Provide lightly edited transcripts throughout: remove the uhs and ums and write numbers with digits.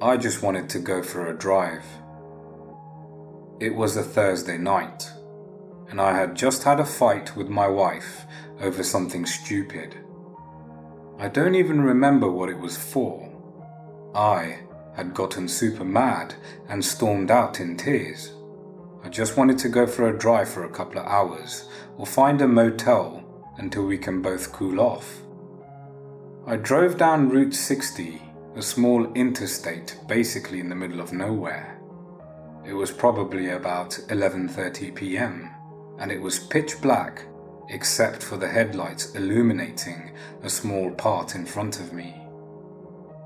I just wanted to go for a drive. It was a Thursday night, and I had just had a fight with my wife over something stupid. I don't even remember what it was for. I had gotten super mad and stormed out in tears. I just wanted to go for a drive for a couple of hours or find a motel until we can both cool off. I drove down Route 60, a small interstate basically in the middle of nowhere. It was probably about 11:30 p.m. and it was pitch black except for the headlights illuminating a small part in front of me.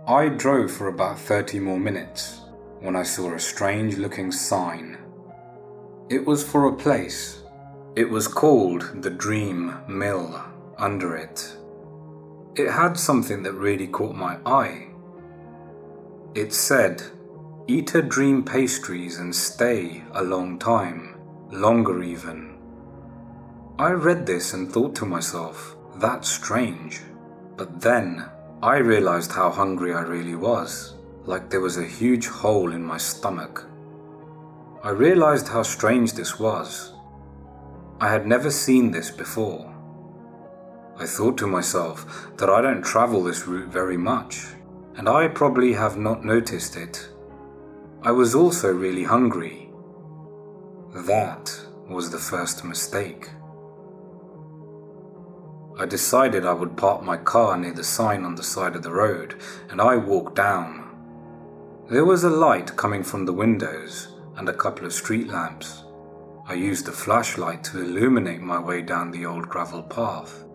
I drove for about 30 more minutes when I saw a strange looking sign. It was for a place. It was called the Dream Mill under it. It had something that really caught my eye. It said, "Eat a dream pastries and stay a long time, longer even." I read this and thought to myself, that's strange. But then I realized how hungry I really was, like there was a huge hole in my stomach. I realized how strange this was. I had never seen this before. I thought to myself that I don't travel this route very much, and I probably have not noticed it. I was also really hungry. That was the first mistake. I decided I would park my car near the sign on the side of the road, and I walked down. There was a light coming from the windows and a couple of street lamps. I used a flashlight to illuminate my way down the old gravel path.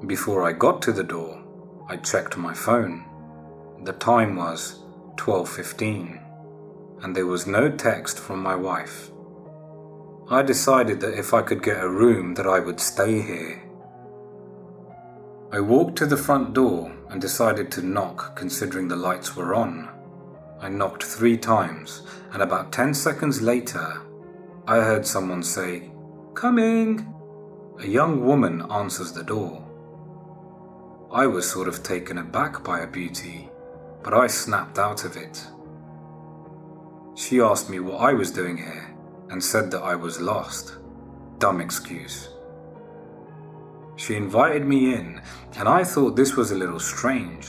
Before I got to the door, I checked my phone. The time was 12:15, and there was no text from my wife. I decided that if I could get a room that I would stay here. I walked to the front door and decided to knock considering the lights were on. I knocked 3 times, and about 10 seconds later, I heard someone say, "Coming!" A young woman answers the door. I was sort of taken aback by her beauty, but I snapped out of it. She asked me what I was doing here and said that I was lost. Dumb excuse. She invited me in, and I thought this was a little strange,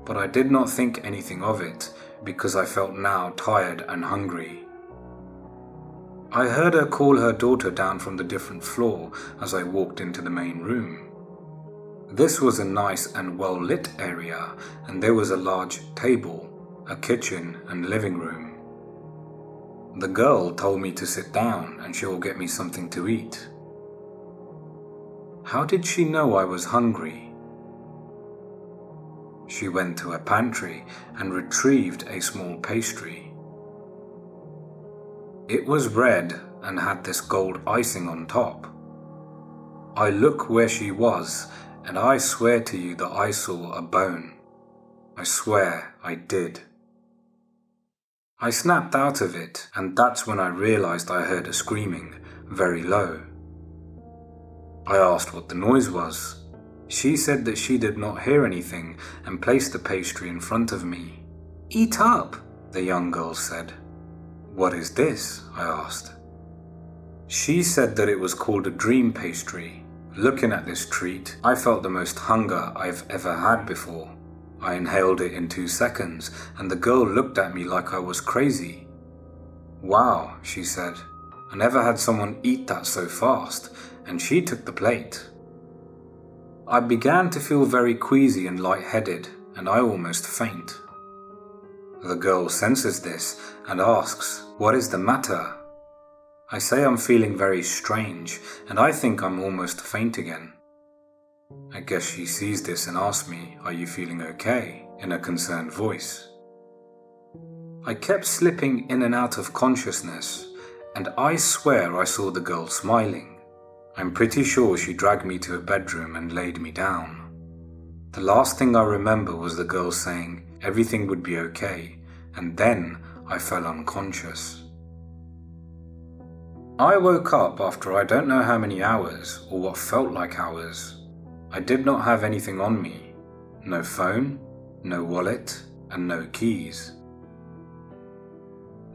but I did not think anything of it because I felt now tired and hungry. I heard her call her daughter down from the different floor as I walked into the main room. This was a nice and well-lit area, and there was a large table, a kitchen and living room. The girl told me to sit down and she will get me something to eat. How did she know I was hungry? She went to a pantry and retrieved a small pastry. It was red and had this gold icing on top. I looked where she was, and I swear to you that I saw a bone. I swear I did. I snapped out of it, and that's when I realized I heard her screaming, very low. I asked what the noise was. She said that she did not hear anything and placed the pastry in front of me. "Eat up," the young girl said. "What is this?" I asked. She said that it was called a dream pastry. Looking at this treat, I felt the most hunger I've ever had before. I inhaled it in 2 seconds, and the girl looked at me like I was crazy. "Wow," she said. "I never had someone eat that so fast," and she took the plate. I began to feel very queasy and lightheaded, and I almost faint. The girl senses this and asks, "What is the matter?" I say I'm feeling very strange, and I think I'm almost faint again. I guess she sees this and asks me, "Are you feeling okay?" in a concerned voice. I kept slipping in and out of consciousness, and I swear I saw the girl smiling. I'm pretty sure she dragged me to a bedroom and laid me down. The last thing I remember was the girl saying everything would be okay, and then I fell unconscious. I woke up after I don't know how many hours, or what felt like hours. I did not have anything on me. No phone, no wallet, and no keys.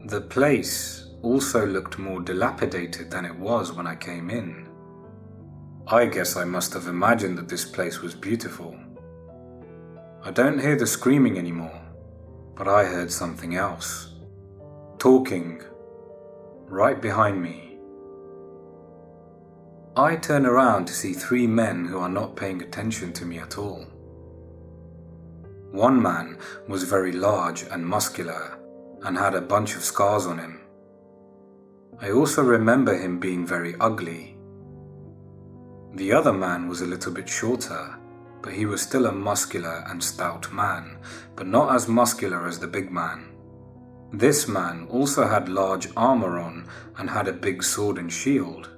The place also looked more dilapidated than it was when I came in. I guess I must have imagined that this place was beautiful. I don't hear the screaming anymore, but I heard something else. Talking right behind me. I turn around to see 3 men who are not paying attention to me at all. One man was very large and muscular and had a bunch of scars on him. I also remember him being very ugly. The other man was a little bit shorter, but he was still a muscular and stout man, but not as muscular as the big man. This man also had large armor on and had a big sword and shield.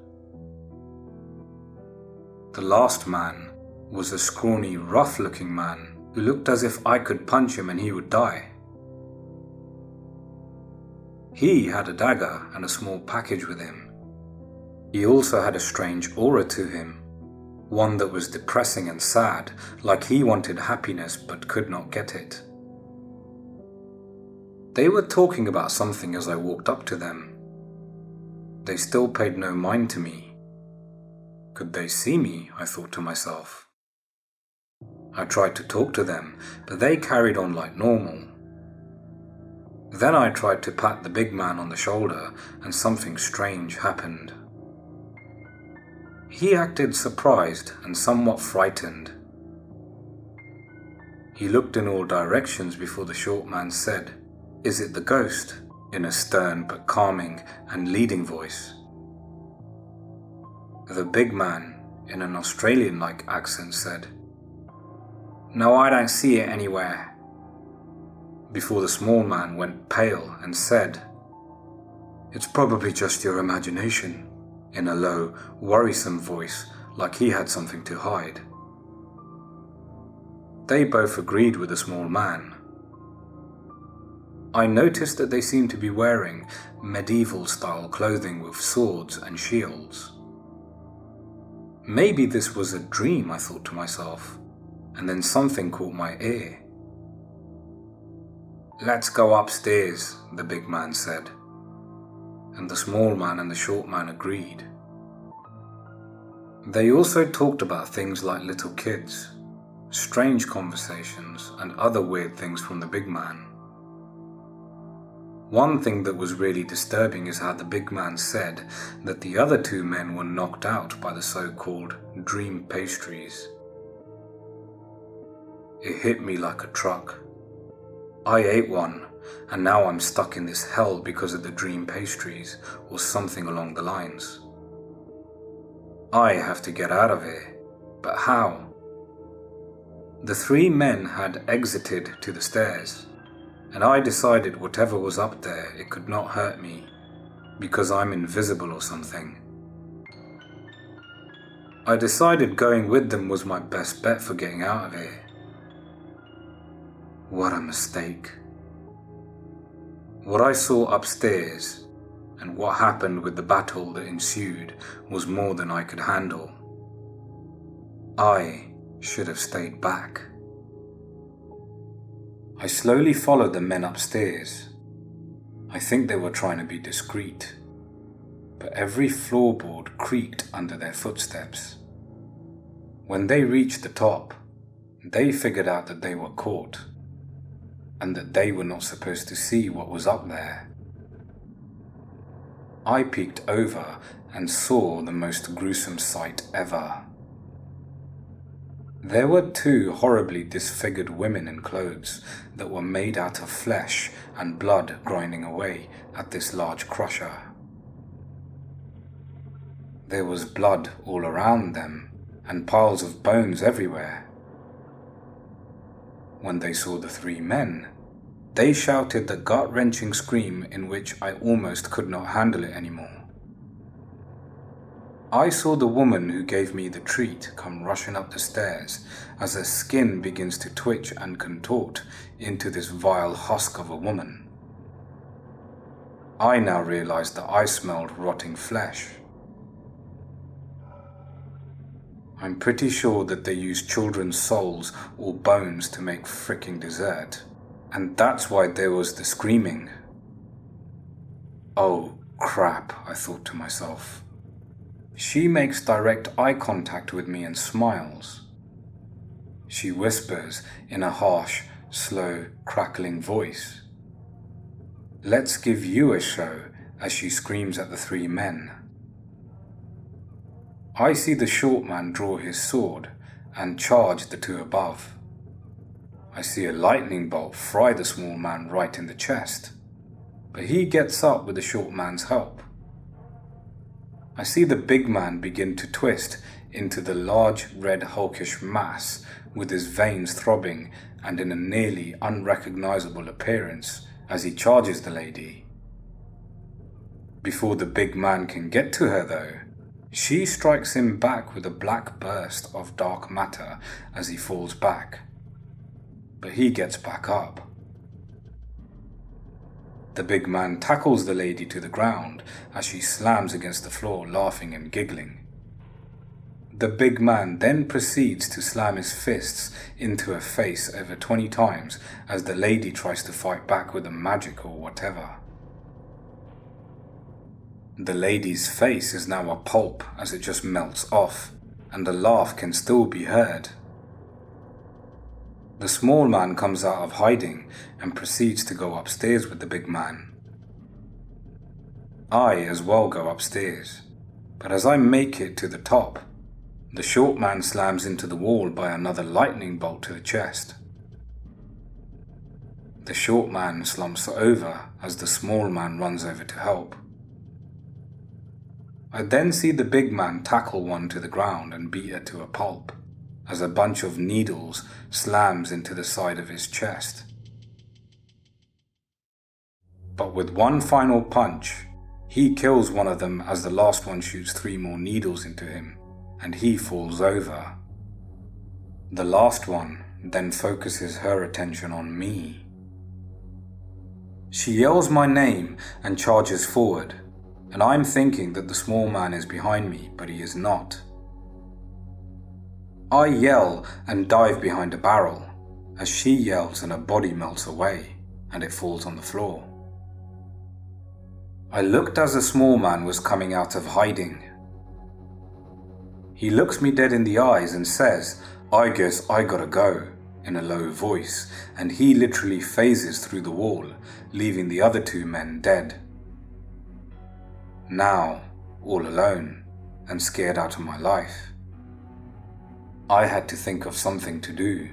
The last man was a scrawny, rough-looking man who looked as if I could punch him and he would die. He had a dagger and a small package with him. He also had a strange aura to him, one that was depressing and sad, like he wanted happiness but could not get it. They were talking about something as I walked up to them. They still paid no mind to me. Could they see me? I thought to myself. I tried to talk to them, but they carried on like normal. Then I tried to pat the big man on the shoulder, and something strange happened. He acted surprised and somewhat frightened. He looked in all directions before the short man said, "Is it the ghost?" in a stern but calming and leading voice. The big man, in an Australian-like accent, said, "No, I don't see it anywhere," before the small man went pale and said, "It's probably just your imagination," in a low, worrisome voice, like he had something to hide. They both agreed with the small man. I noticed that they seemed to be wearing medieval-style clothing with swords and shields. Maybe this was a dream, I thought to myself, and then something caught my ear. "Let's go upstairs," the big man said, and the small man and the short man agreed. They also talked about things like little kids, strange conversations, and other weird things from the big man. One thing that was really disturbing is how the big man said that the other 2 men were knocked out by the so-called dream pastries. It hit me like a truck. I ate one, and now I'm stuck in this hell because of the dream pastries, or something along the lines. I have to get out of here, but how? The 3 men had exited to the stairs, and I decided whatever was up there, it could not hurt me, because I'm invisible or something. I decided going with them was my best bet for getting out of here. What a mistake. What I saw upstairs and what happened with the battle that ensued was more than I could handle. I should have stayed back. I slowly followed the men upstairs. I think they were trying to be discreet, but every floorboard creaked under their footsteps. When they reached the top, they figured out that they were caught, and that they were not supposed to see what was up there. I peeked over and saw the most gruesome sight ever. There were 2 horribly disfigured women in clothes that were made out of flesh and blood grinding away at this large crusher. There was blood all around them and piles of bones everywhere. When they saw the 3 men, they shouted the gut-wrenching scream in which I almost could not handle it anymore. I saw the woman who gave me the treat come rushing up the stairs as her skin begins to twitch and contort into this vile husk of a woman. I now realized that I smelled rotting flesh. I'm pretty sure that they use children's souls or bones to make fricking dessert, and that's why there was the screaming. Oh crap, I thought to myself. She makes direct eye contact with me and smiles. She whispers in a harsh, slow, crackling voice. "Let's give you a show," as she screams at the three men. I see the short man draw his sword and charge the two above. I see a lightning bolt fry the small man right in the chest, but he gets up with the short man's help. I see the big man begin to twist into the large red hulkish mass with his veins throbbing and in a nearly unrecognizable appearance as he charges the lady. Before the big man can get to her though, she strikes him back with a black burst of dark matter as he falls back. But he gets back up. The big man tackles the lady to the ground as she slams against the floor, laughing and giggling. The big man then proceeds to slam his fists into her face over 20 times as the lady tries to fight back with a magic or whatever. The lady's face is now a pulp as it just melts off, and the laugh can still be heard. The small man comes out of hiding and proceeds to go upstairs with the big man. I as well go upstairs, but as I make it to the top, the short man slams into the wall by another lightning bolt to the chest. The short man slumps over as the small man runs over to help. I then see the big man tackle one to the ground and beat her to a pulp, as a bunch of needles slams into the side of his chest. But with one final punch, he kills one of them as the last one shoots 3 more needles into him, and he falls over. The last one then focuses her attention on me. She yells my name and charges forward, and I'm thinking that the small man is behind me, but he is not. I yell and dive behind a barrel, as she yells and her body melts away, and it falls on the floor. I looked as the small man was coming out of hiding. He looks me dead in the eyes and says, "I guess I gotta go," in a low voice, and he literally phases through the wall, leaving the other 2 men dead. Now, all alone, and scared out of my life, I had to think of something to do.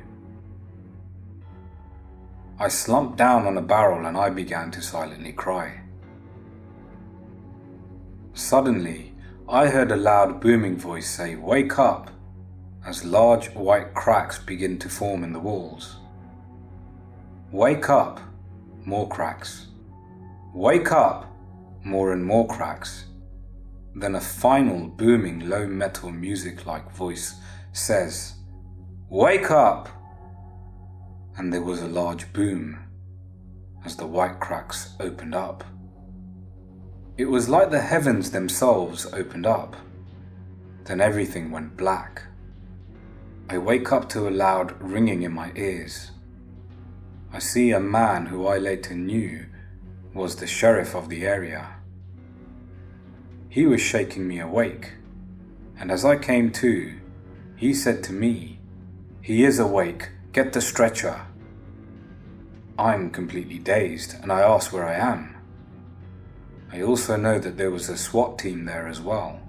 I slumped down on a barrel and I began to silently cry. Suddenly, I heard a loud booming voice say, "Wake up," as large white cracks begin to form in the walls. "Wake up," more cracks. "Wake up," more and more cracks. Then a final booming low metal music-like voice says, "Wake up!" And there was a large boom as the white cracks opened up. It was like the heavens themselves opened up. Then everything went black. I wake up to a loud ringing in my ears. I see a man who I later knew was the sheriff of the area. He was shaking me awake, and as I came to, he said to me, "He is awake, get the stretcher." I'm completely dazed and I ask where I am. I also know that there was a SWAT team there as well.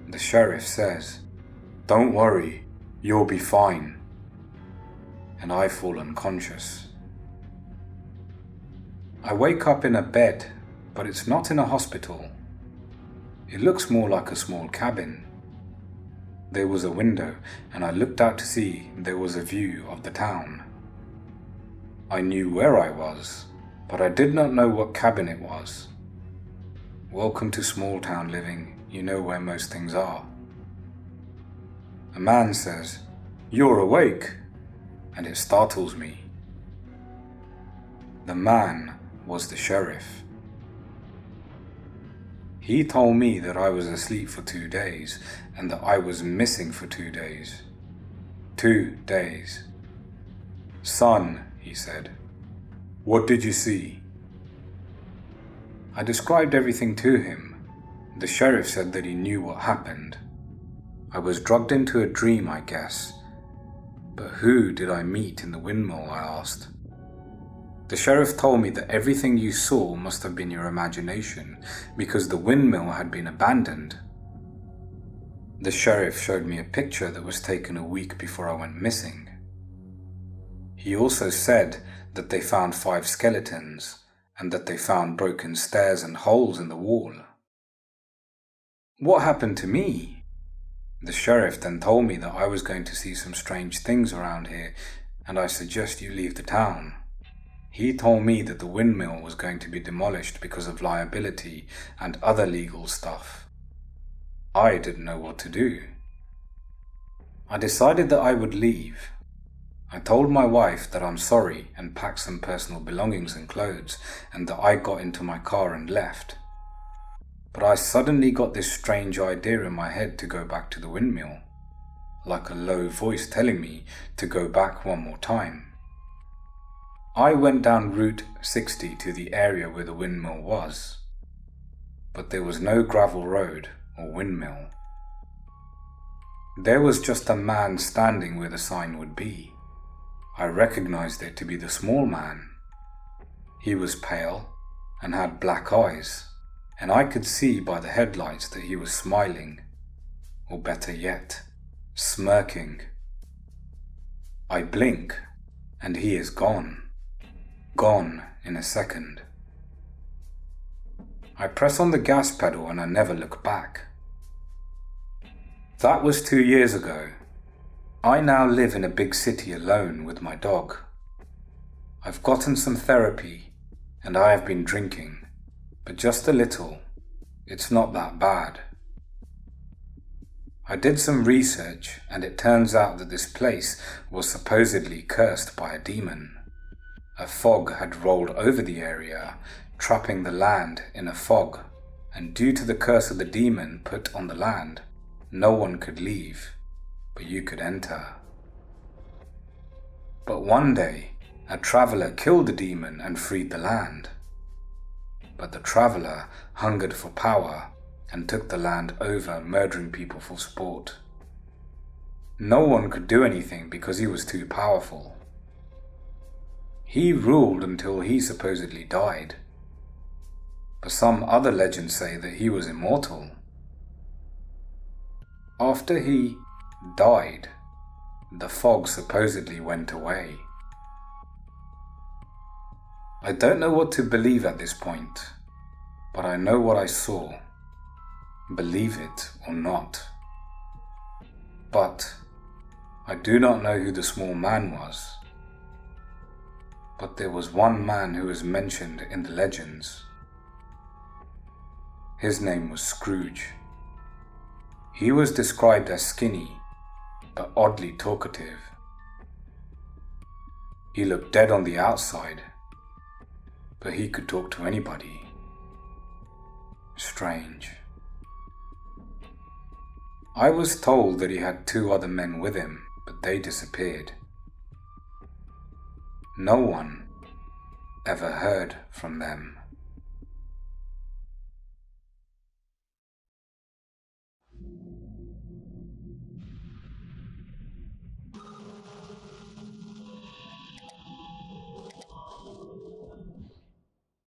The sheriff says, "Don't worry, you'll be fine." And I fall unconscious. I wake up in a bed, but it's not in a hospital. It looks more like a small cabin. There was a window, and I looked out to see there was a view of the town. I knew where I was, but I did not know what cabin it was. Welcome to small town living, you know where most things are. A man says, "You're awake," and it startles me. The man was the sheriff. He told me that I was asleep for 2 days and that I was missing for 2 days. 2 days. "Son," he said, "what did you see?" I described everything to him. The sheriff said that he knew what happened. I was drugged into a dream, I guess. But who did I meet in the windmill, I asked. The sheriff told me that everything you saw must have been your imagination, because the windmill had been abandoned. The sheriff showed me a picture that was taken a week before I went missing. He also said that they found 5 skeletons, and that they found broken stairs and holes in the wall. What happened to me? The sheriff then told me that I was going to see some strange things around here, and I suggest you leave the town. He told me that the windmill was going to be demolished because of liability and other legal stuff. I didn't know what to do. I decided that I would leave. I told my wife that I'm sorry and packed some personal belongings and clothes, and that I got into my car and left. But I suddenly got this strange idea in my head to go back to the windmill, like a low voice telling me to go back one more time. I went down Route 60 to the area where the windmill was, but there was no gravel road or windmill. There was just a man standing where the sign would be. I recognized it to be the small man. He was pale and had black eyes, and I could see by the headlights that he was smiling, or better yet, smirking. I blink, and he is gone. Gone in a second. I press on the gas pedal and I never look back. That was 2 years ago. I now live in a big city alone with my dog. I've gotten some therapy and I have been drinking, but just a little. It's not that bad. I did some research and it turns out that this place was supposedly cursed by a demon. A fog had rolled over the area, trapping the land in a fog, and due to the curse of the demon put on the land, no one could leave, but you could enter. But one day, a traveller killed the demon and freed the land. But the traveller hungered for power and took the land over, murdering people for sport. No one could do anything because he was too powerful. He ruled until he supposedly died. But some other legends say that he was immortal. After he died, the fog supposedly went away. I don't know what to believe at this point, but I know what I saw. Believe it or not. But I do not know who the small man was. But there was one man who is mentioned in the legends. His name was Scrooge. He was described as skinny, but oddly talkative. He looked dead on the outside, but he could talk to anybody. Strange. I was told that he had 2 other men with him, but they disappeared. No one ever heard from them.